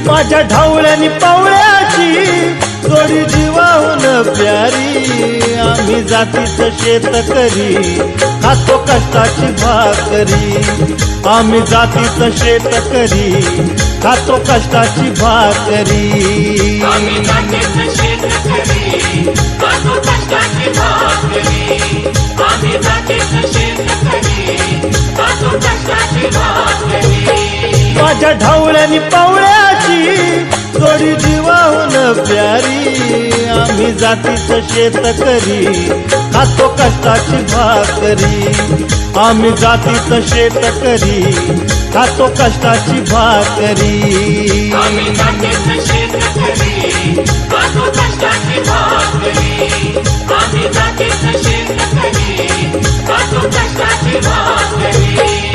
माझ्या ढवळ्यानी पावळ्याची जोडी जीवाहून प्यारी। आम्ही जातीचं शेतकरी खातो कष्टाची भाकरी। आम्ही जातीचं शेतकरी खातो कष्टाची भाकरी। आम्ही जातीचं शेतकरी खातो कष्टाची भाकरी। आम्ही जातीचं शेतकरी खातो कष्टाची भाकरी। माझ्या ढवळ्यानी पावळ्याची जोडी जीवाहून प्यारी। आम्ही जातीचं शेतकरी खातो कष्टाची भाकरी। आम्ही जातीचं शेतकरी खातो कष्टाची भाकरी। आम्ही जातीचं शेतकरी खातो कष्टाची भाकरी। आम्ही जातीचं शेतकरी खातो कष्टाची भाकरी।